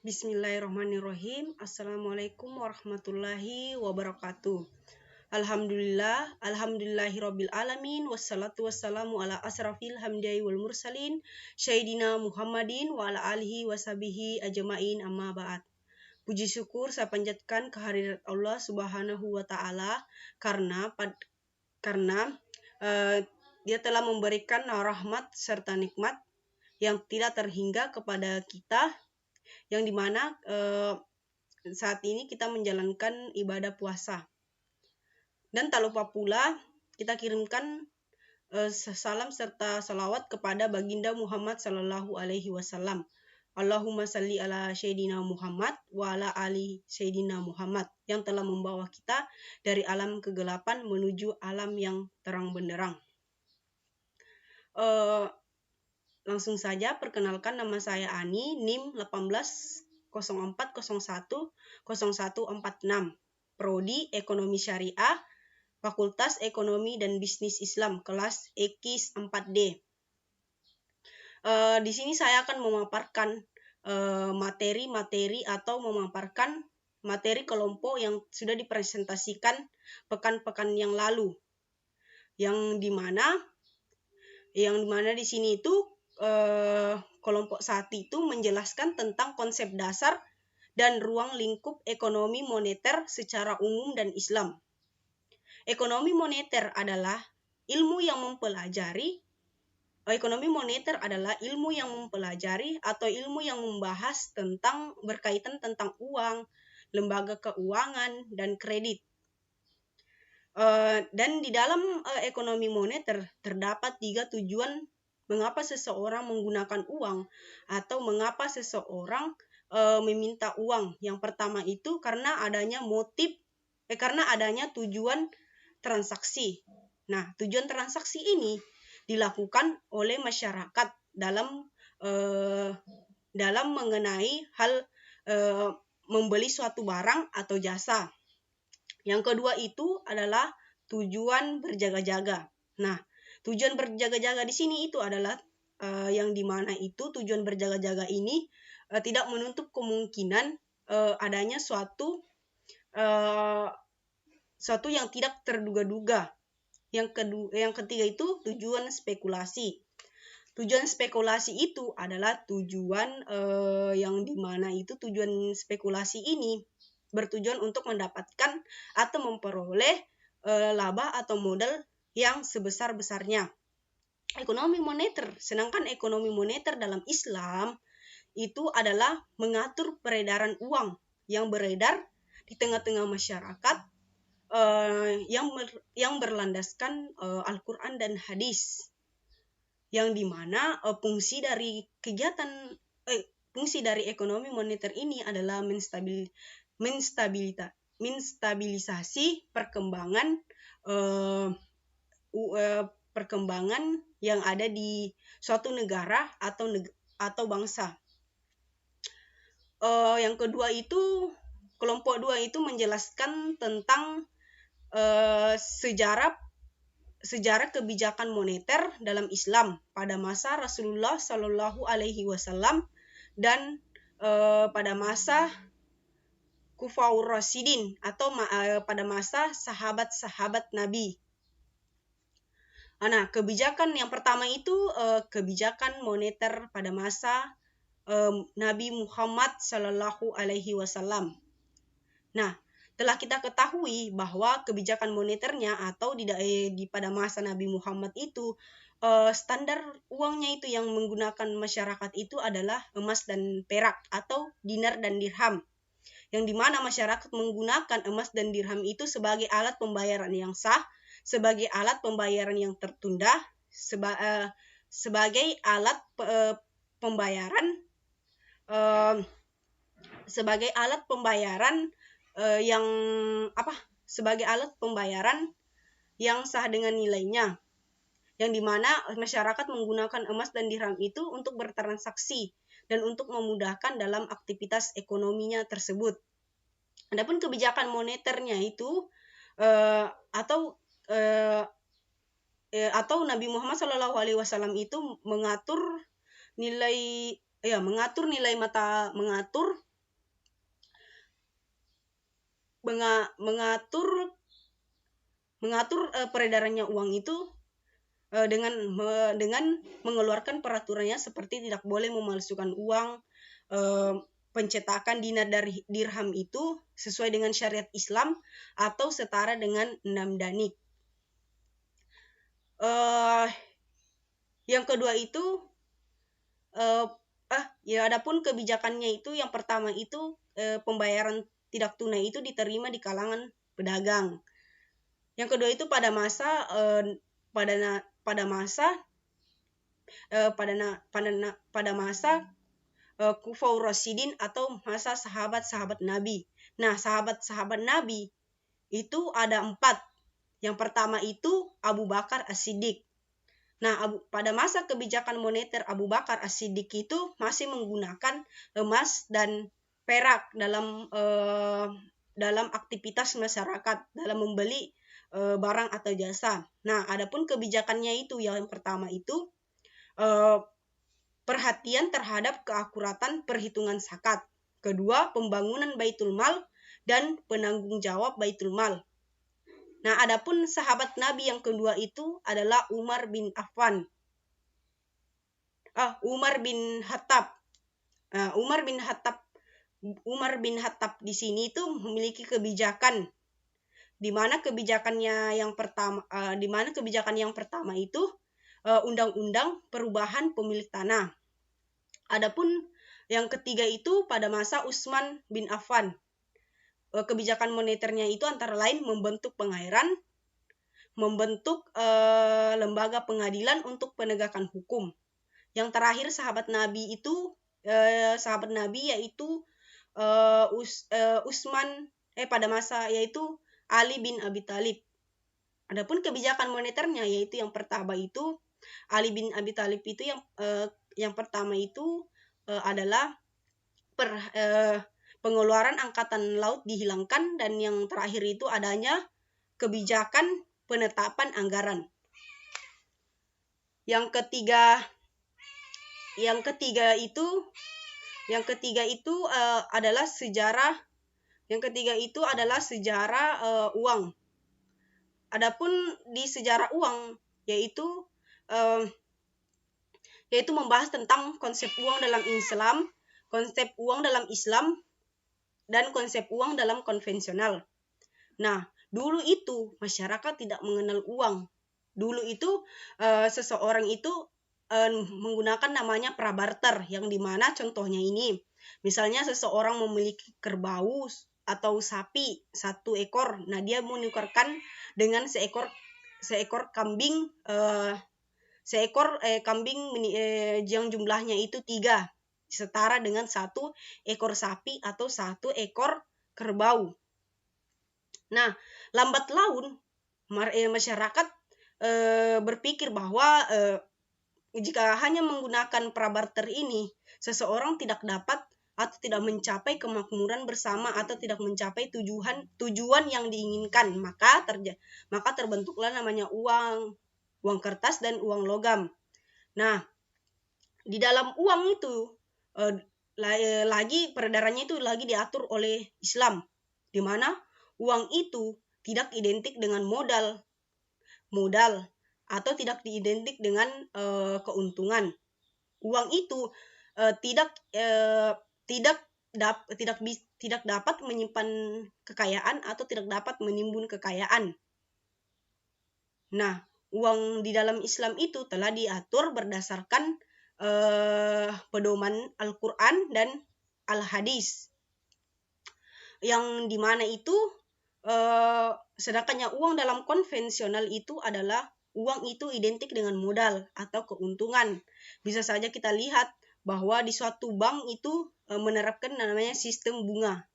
Bismillahirrahmanirrahim. Assalamualaikum warahmatullahi wabarakatuh. Alhamdulillahirabbil alamin, wassalatu wassalamu ala asrafil hamdai wal mursalin, Sayyidina Muhammadin wa ala alihi washabihi ajmain, amma ba'd. Puji syukur saya panjatkan kehadirat Allah Subhanahu wa taala karena Dia telah memberikan rahmat serta nikmat yang tidak terhingga kepada kita, yang dimana saat ini kita menjalankan ibadah puasa. Dan tak lupa pula kita kirimkan salam serta salawat kepada baginda Muhammad sallallahu alaihi wasallam. Allahumma salli ala Sayyidina Muhammad wa ala ali Sayyidina Muhammad, yang telah membawa kita dari alam kegelapan menuju alam yang terang benderang. Langsung saja, perkenalkan, nama saya Ani, NIM 1804010146, Prodi Ekonomi Syariah, Fakultas Ekonomi dan Bisnis Islam, kelas EKIS 4D. Di sini saya akan memaparkan materi-materi atau memaparkan materi kelompok yang sudah dipresentasikan pekan-pekan yang lalu, yang dimana di sini itu kelompok 1 itu menjelaskan tentang konsep dasar dan ruang lingkup ekonomi moneter secara umum dan Islam. Ekonomi moneter adalah ilmu yang mempelajari atau ilmu yang membahas berkaitan tentang uang, lembaga keuangan, dan kredit. Dan di dalam ekonomi moneter terdapat 3 tujuan mengapa seseorang menggunakan uang atau mengapa seseorang meminta uang. Yang pertama itu karena adanya tujuan transaksi. Nah, tujuan transaksi ini dilakukan oleh masyarakat dalam mengenai hal membeli suatu barang atau jasa. Yang kedua itu adalah tujuan berjaga-jaga. Nah, tujuan berjaga-jaga di sini itu adalah yang dimana itu tujuan berjaga-jaga ini tidak menutup kemungkinan adanya suatu yang tidak terduga-duga. Yang ketiga itu tujuan spekulasi. Tujuan spekulasi itu adalah tujuan yang dimana itu tujuan spekulasi ini bertujuan untuk mendapatkan atau memperoleh laba atau modal yang sebesar-besarnya. Sedangkan ekonomi moneter dalam Islam itu adalah mengatur peredaran uang yang beredar di tengah-tengah masyarakat yang berlandaskan Al-Quran dan hadis, yang dimana fungsi dari ekonomi moneter ini adalah menstabilisasi perkembangan yang ada di suatu negara atau bangsa. Yang kedua itu, kelompok 2 itu menjelaskan tentang sejarah kebijakan moneter dalam Islam pada masa Rasulullah Shallallahu Alaihi Wasallam dan pada masa Khufaur Rasyidin atau pada masa sahabat-sahabat Nabi. Nah, kebijakan yang pertama itu kebijakan moneter pada masa Nabi Muhammad Shallallahu Alaihi Wasallam. Nah, telah kita ketahui bahwa kebijakan moneternya atau pada masa Nabi Muhammad itu standar uangnya itu yang menggunakan masyarakat itu adalah emas dan perak atau dinar dan dirham, yang dimana masyarakat menggunakan emas dan dirham itu sebagai alat pembayaran yang sah, sebagai alat pembayaran yang tertunda, sebagai alat pembayaran yang sah dengan nilainya, yang dimana masyarakat menggunakan emas dan dirham itu untuk bertransaksi dan untuk memudahkan dalam aktivitas ekonominya tersebut. Adapun kebijakan moneternya itu atau Nabi Muhammad SAW itu mengatur nilai mengatur peredarannya uang itu dengan mengeluarkan peraturannya seperti tidak boleh memalsukan uang, pencetakan dinar dari dirham itu sesuai dengan syariat Islam atau setara dengan 6 danik. Yang kedua itu adapun kebijakannya itu yang pertama itu pembayaran tidak tunai itu diterima di kalangan pedagang. Yang kedua itu pada masa Khufaur Rasyidin atau masa sahabat-sahabat Nabi. Nah, sahabat-sahabat Nabi itu ada 4. Yang pertama itu Abu Bakar As-Siddiq. Nah, pada masa kebijakan moneter Abu Bakar As-Siddiq itu masih menggunakan emas dan perak dalam aktivitas masyarakat, dalam membeli barang atau jasa. Nah, adapun kebijakannya itu yang pertama itu perhatian terhadap keakuratan perhitungan zakat. Kedua, pembangunan Baitul Mal dan penanggung jawab Baitul Mal. Nah, adapun sahabat Nabi yang kedua itu adalah Umar bin Affan. Umar bin Khattab. Umar bin Khattab di sini itu memiliki kebijakan di mana kebijakan yang pertama itu undang-undang perubahan pemilik tanah. Adapun yang ketiga itu pada masa Utsman bin Affan. Kebijakan moneternya itu antara lain membentuk pengairan, membentuk lembaga pengadilan untuk penegakan hukum. Yang terakhir sahabat Nabi yaitu pada masa yaitu Ali bin Abi Thalib. Adapun kebijakan moneternya yaitu yang pertama itu Ali bin Abi Thalib itu yang pertama itu adalah pengeluaran angkatan laut dihilangkan, dan yang terakhir itu adanya kebijakan penetapan anggaran. Yang ketiga itu adalah sejarah. Yang ketiga itu adalah sejarah uang. Adapun di sejarah uang yaitu membahas tentang konsep uang dalam Islam, dan konsep uang dalam konvensional. Nah, dulu itu masyarakat tidak mengenal uang. Dulu itu seseorang itu menggunakan namanya prabarter, yang dimana contohnya ini, misalnya seseorang memiliki kerbau atau sapi 1 ekor, nah dia menukarkan dengan seekor kambing, yang jumlahnya itu 3, setara dengan 1 ekor sapi atau 1 ekor kerbau. Nah, lambat laun masyarakat berpikir bahwa jika hanya menggunakan prabarter ini, seseorang tidak dapat atau tidak mencapai kemakmuran bersama atau tidak mencapai tujuan yang diinginkan. Maka terbentuklah namanya uang kertas dan uang logam. Nah, di dalam uang itu lagi peredarannya itu lagi diatur oleh Islam, di mana uang itu tidak identik dengan modal atau tidak diidentik dengan keuntungan. Uang itu tidak dapat menyimpan kekayaan atau tidak dapat menimbun kekayaan. Nah, uang di dalam Islam itu telah diatur berdasarkan pedoman Al-Quran dan Al-Hadis, yang dimana itu sedangkannya uang dalam konvensional itu adalah uang itu identik dengan modal atau keuntungan. Bisa saja kita lihat bahwa di suatu bank itu menerapkan namanya sistem bunga.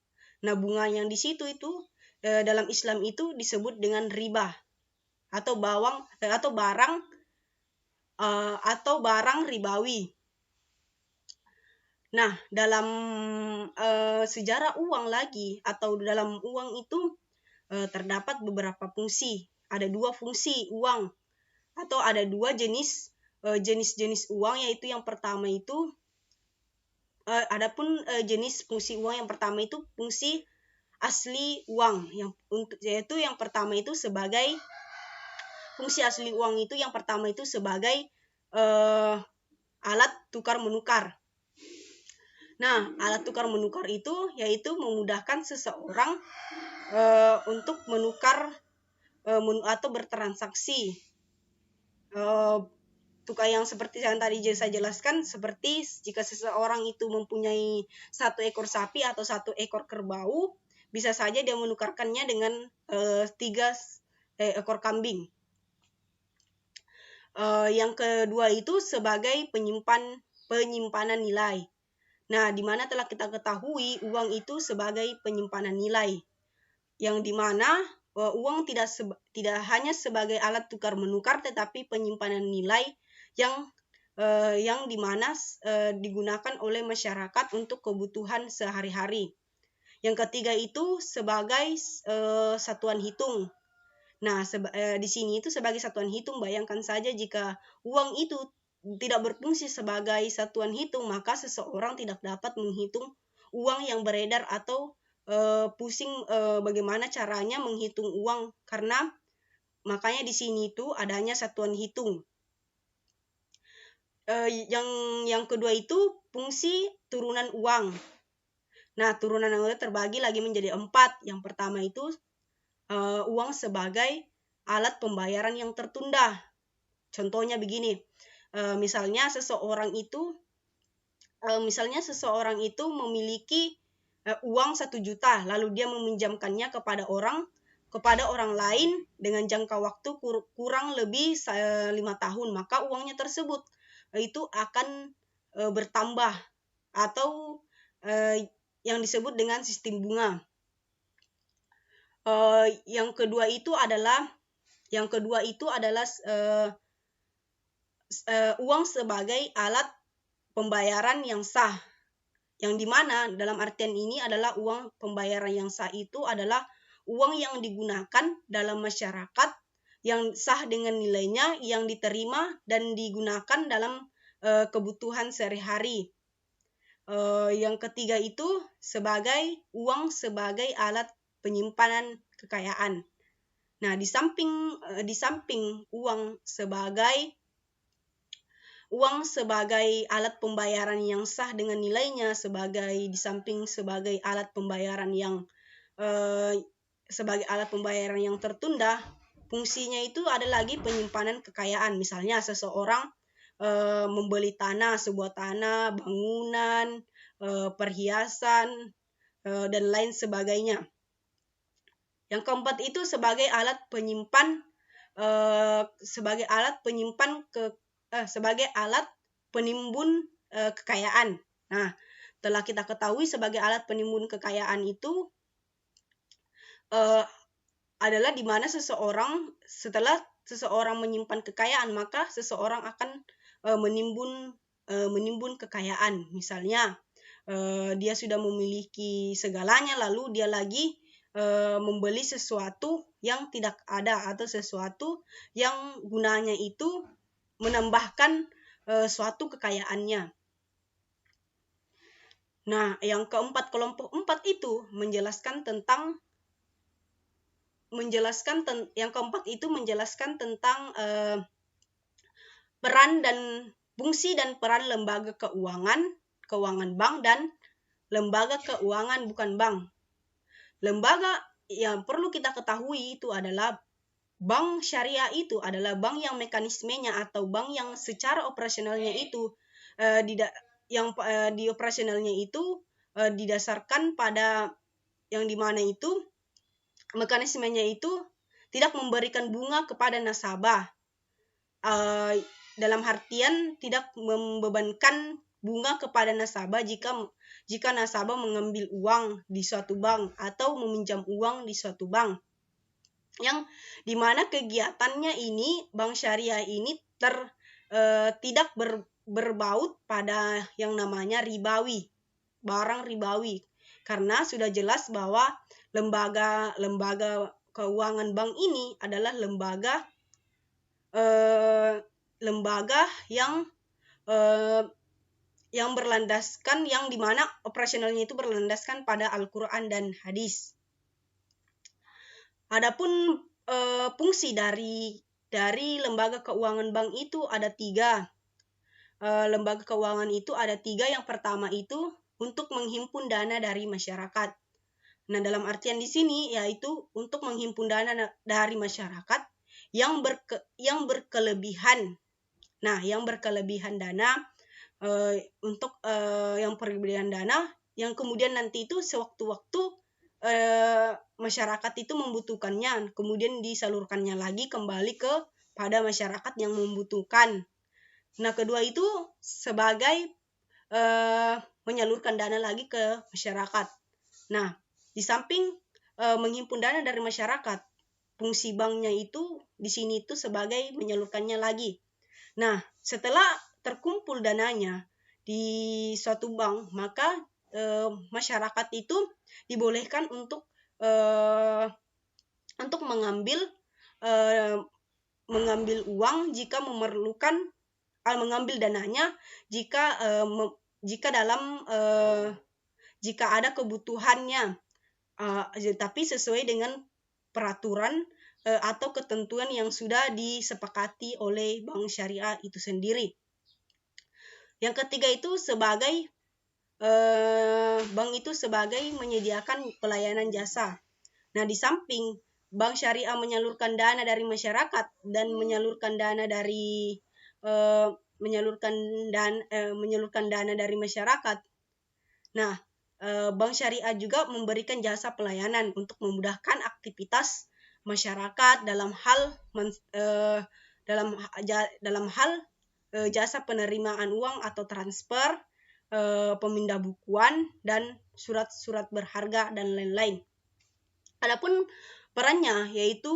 Nah, bunga yang di situ itu dalam Islam itu disebut dengan riba atau barang ribawi. Nah, dalam sejarah uang lagi atau dalam uang itu terdapat beberapa fungsi. Ada 2 fungsi uang atau ada 2 jenis uang, yaitu yang pertama itu adapun jenis fungsi uang yang pertama itu fungsi asli uang. Yaitu yang pertama itu sebagai fungsi asli uang itu yang pertama itu sebagai alat tukar menukar. Nah, alat tukar menukar itu yaitu memudahkan seseorang untuk menukar atau bertransaksi. Tukar yang seperti yang tadi saya jelaskan, seperti jika seseorang itu mempunyai 1 ekor sapi atau 1 ekor kerbau, bisa saja dia menukarkannya dengan 3 ekor kambing. Yang kedua itu sebagai penyimpanan nilai. Nah, di mana telah kita ketahui uang itu sebagai penyimpanan nilai, yang di mana uang tidak hanya sebagai alat tukar menukar, tetapi penyimpanan nilai yang di mana digunakan oleh masyarakat untuk kebutuhan sehari-hari. Yang ketiga itu sebagai satuan hitung. Nah, di sini itu sebagai satuan hitung, bayangkan saja jika uang itu tidak berfungsi sebagai satuan hitung, maka seseorang tidak dapat menghitung uang yang beredar atau pusing bagaimana caranya menghitung uang, karena makanya di sini itu adanya satuan hitung. Yang kedua itu fungsi turunan uang. Nah, turunan uang terbagi lagi menjadi 4. Yang pertama itu uang sebagai alat pembayaran yang tertunda. Contohnya begini, misalnya seseorang itu memiliki uang 1 juta, lalu dia meminjamkannya kepada orang lain dengan jangka waktu kurang lebih 5 tahun, maka uangnya tersebut itu akan bertambah atau yang disebut dengan sistem bunga. Yang kedua itu adalah uang sebagai alat pembayaran yang sah, yang dimana dalam artian ini adalah uang pembayaran yang sah itu adalah uang yang digunakan dalam masyarakat yang sah dengan nilainya, yang diterima dan digunakan dalam kebutuhan sehari-hari. Yang ketiga itu sebagai uang sebagai alat penyimpanan kekayaan. Nah, di samping uang sebagai alat pembayaran yang sah dengan nilainya, di samping sebagai alat pembayaran yang tertunda, fungsinya itu ada lagi penyimpanan kekayaan. Misalnya seseorang membeli sebuah tanah, bangunan, perhiasan, dan lain sebagainya. Yang keempat itu sebagai alat penimbun kekayaan. Nah, telah kita ketahui sebagai alat penimbun kekayaan itu adalah di mana setelah seseorang menyimpan kekayaan, maka seseorang akan menimbun kekayaan. Misalnya dia sudah memiliki segalanya, lalu dia lagi membeli sesuatu yang tidak ada atau sesuatu yang gunanya itu menambahkan suatu kekayaannya. Nah, yang keempat, kelompok 4 itu menjelaskan tentang peran dan fungsi dan peran lembaga keuangan bank dan lembaga keuangan bukan bank. Lembaga yang perlu kita ketahui itu adalah bank syariah, itu adalah bank yang mekanismenya atau bank yang secara operasionalnya itu di operasionalnya itu didasarkan pada yang dimana itu mekanismenya itu tidak memberikan bunga kepada nasabah, dalam artian tidak membebankan bunga kepada nasabah jika nasabah mengambil uang di suatu bank atau meminjam uang di suatu bank, yang dimana kegiatannya ini bank syariah ini tidak berbaut pada yang namanya barang ribawi, karena sudah jelas bahwa lembaga keuangan bank ini adalah lembaga yang berlandaskan, yang dimana operasionalnya itu berlandaskan pada Al-Quran dan hadis. Adapun fungsi dari lembaga keuangan bank itu ada 3. Lembaga keuangan itu ada 3. Yang pertama itu untuk menghimpun dana dari masyarakat. Nah, dalam artian di sini yaitu untuk menghimpun dana dari masyarakat yang berkelebihan. Nah, yang berkelebihan dana untuk yang berkelebihan dana yang kemudian nanti itu sewaktu-waktu masyarakat itu membutuhkannya, kemudian disalurkannya lagi kembali kepada masyarakat yang membutuhkan. Nah, kedua itu sebagai menyalurkan dana lagi ke masyarakat. Nah, di samping menghimpun dana dari masyarakat, fungsi banknya itu di sini itu sebagai menyalurkannya lagi. Nah, setelah terkumpul dananya di suatu bank, maka masyarakat itu dibolehkan untuk mengambil uang jika memerlukan, mengambil dananya jika ada kebutuhannya, tapi sesuai dengan peraturan atau ketentuan yang sudah disepakati oleh bank syariah itu sendiri. Yang ketiga itu sebagai bank itu sebagai menyediakan pelayanan jasa. Nah, di samping bank syariah menyalurkan dana dari masyarakat dan menyalurkan dana dari masyarakat. Nah, bank syariah juga memberikan jasa pelayanan untuk memudahkan aktivitas masyarakat dalam hal jasa penerimaan uang atau transfer, pemindah bukuan, dan surat-surat berharga, dan lain-lain. Adapun perannya, yaitu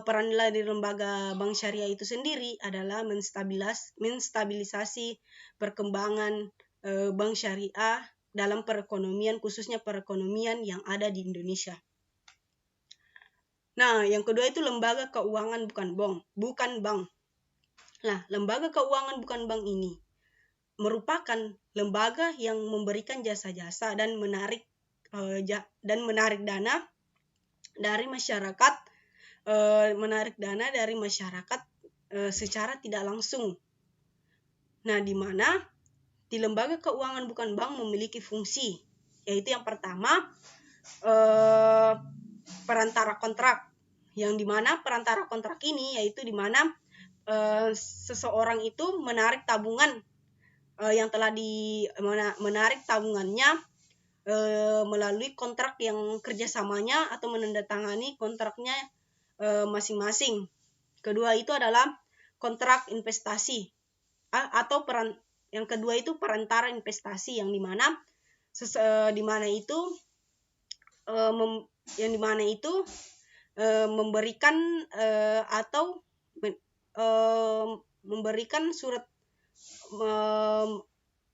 peran dari lembaga bank syariah itu sendiri adalah menstabilisasi perkembangan bank syariah dalam perekonomian, khususnya perekonomian yang ada di Indonesia. Nah, yang kedua itu lembaga keuangan bukan bank. Nah, lembaga keuangan bukan bank ini merupakan lembaga yang memberikan jasa-jasa dan menarik dana dari masyarakat, secara tidak langsung. Nah, di mana di lembaga keuangan bukan bank memiliki fungsi, yaitu yang pertama perantara kontrak, yang dimana perantara kontrak ini yaitu dimana seseorang itu menarik tabungan yang telah menarik tabungannya melalui kontrak yang kerjasamanya atau menandatangani kontraknya masing-masing. Kedua itu adalah kontrak investasi atau yang kedua itu perantara investasi, yang dimana memberikan atau memberikan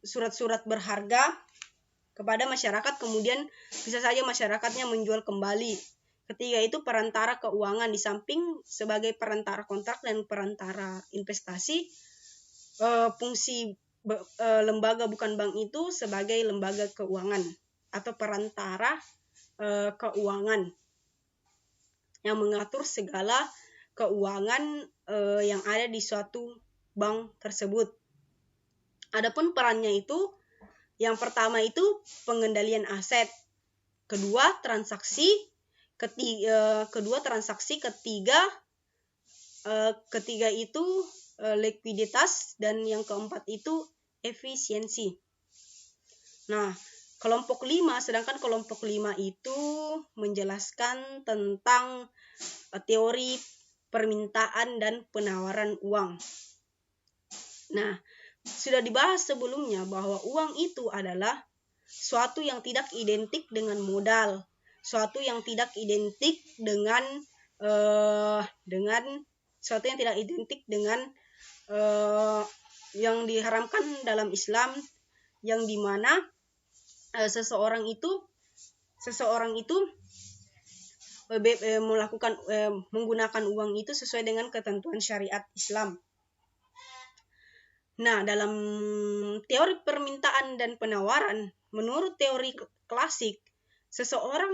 surat-surat berharga kepada masyarakat, kemudian bisa saja masyarakatnya menjual kembali. Ketiga itu perantara keuangan. Di samping sebagai perantara kontrak dan perantara investasi, fungsi lembaga bukan bank itu sebagai lembaga keuangan atau perantara keuangan yang mengatur segala keuangan yang ada di suatu bank tersebut. Adapun perannya itu, yang pertama itu pengendalian aset, kedua transaksi, ketiga itu likuiditas, dan yang keempat itu efisiensi. Nah, sedangkan kelompok 5 itu menjelaskan tentang teori permintaan dan penawaran uang. Nah, sudah dibahas sebelumnya bahwa uang itu adalah suatu yang tidak identik dengan modal, suatu yang tidak identik dengan yang diharamkan dalam Islam, yang dimana seseorang itu menggunakan uang itu sesuai dengan ketentuan syariat Islam. Nah, dalam teori permintaan dan penawaran, menurut teori klasik,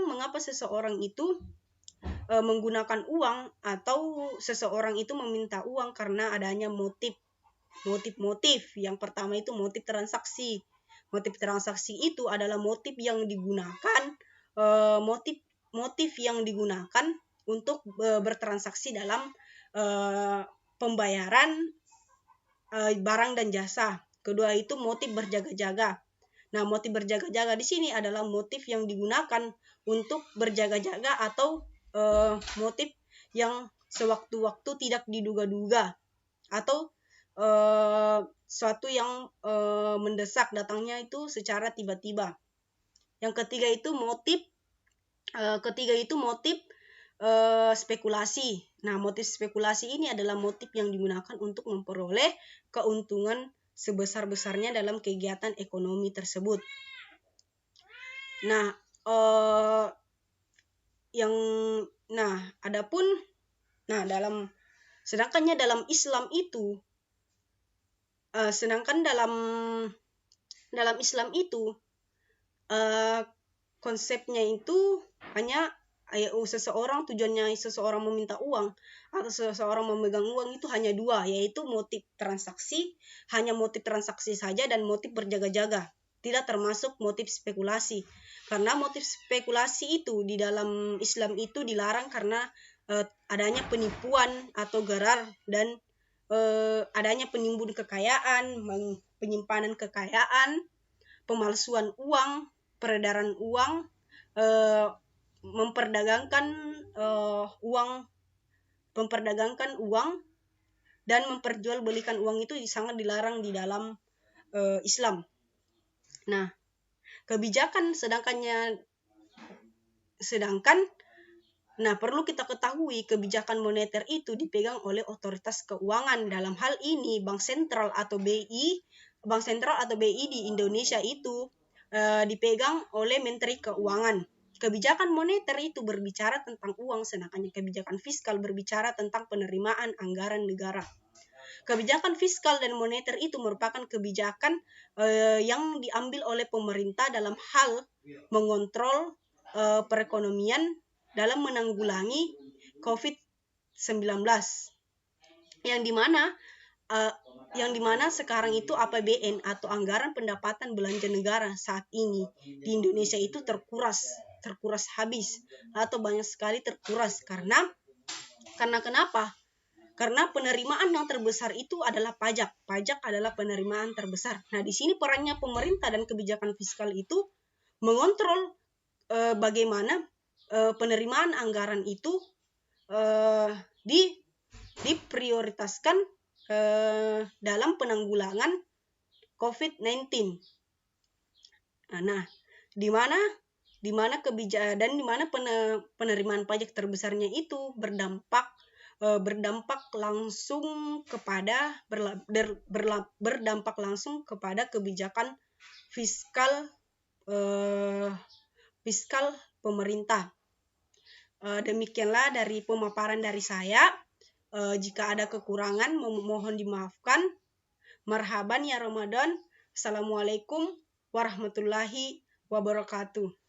mengapa seseorang itu menggunakan uang atau seseorang itu meminta uang karena adanya motif. Yang pertama itu motif transaksi. Motif transaksi itu adalah motif yang digunakan motif yang digunakan untuk bertransaksi dalam pembayaran barang dan jasa. Kedua itu motif berjaga-jaga. Nah, motif berjaga-jaga di sini adalah motif yang digunakan untuk berjaga-jaga atau motif yang sewaktu-waktu tidak diduga-duga atau suatu yang mendesak datangnya itu secara tiba-tiba. Yang ketiga itu motif spekulasi. Nah, motif spekulasi ini adalah motif yang digunakan untuk memperoleh keuntungan sebesar-besarnya dalam kegiatan ekonomi tersebut. Nah, sedangkannya dalam Islam itu konsepnya itu hanya tujuannya seseorang meminta uang atau seseorang memegang uang itu hanya dua, yaitu motif transaksi saja dan motif berjaga-jaga, tidak termasuk motif spekulasi. Karena motif spekulasi itu di dalam Islam itu dilarang karena adanya penipuan atau gerar dan adanya penimbun kekayaan, penyimpanan kekayaan, pemalsuan uang, peredaran uang, memperdagangkan uang dan memperjualbelikan uang itu sangat dilarang di dalam Islam. Nah, perlu kita ketahui kebijakan moneter itu dipegang oleh otoritas keuangan. Dalam hal ini Bank Sentral atau BI di Indonesia itu dipegang oleh Menteri Keuangan. Kebijakan moneter itu berbicara tentang uang, sedangkan kebijakan fiskal berbicara tentang penerimaan anggaran negara. Kebijakan fiskal dan moneter itu merupakan kebijakan yang diambil oleh pemerintah dalam hal mengontrol perekonomian dalam menanggulangi COVID-19, yang dimana sekarang itu APBN atau anggaran pendapatan belanja negara saat ini di Indonesia itu terkuras habis atau banyak sekali terkuras karena kenapa? Karena penerimaan yang terbesar itu adalah pajak. Pajak adalah penerimaan terbesar. Nah, di sini perannya pemerintah dan kebijakan fiskal itu mengontrol bagaimana penerimaan anggaran itu diprioritaskan dalam penanggulangan COVID-19. Nah, di mana penerimaan pajak terbesarnya itu berdampak langsung kepada kebijakan fiskal pemerintah. Demikianlah dari pemaparan dari saya. Jika ada kekurangan mohon dimaafkan. Marhaban ya Ramadan. Assalamualaikum warahmatullahi wabarakatuh.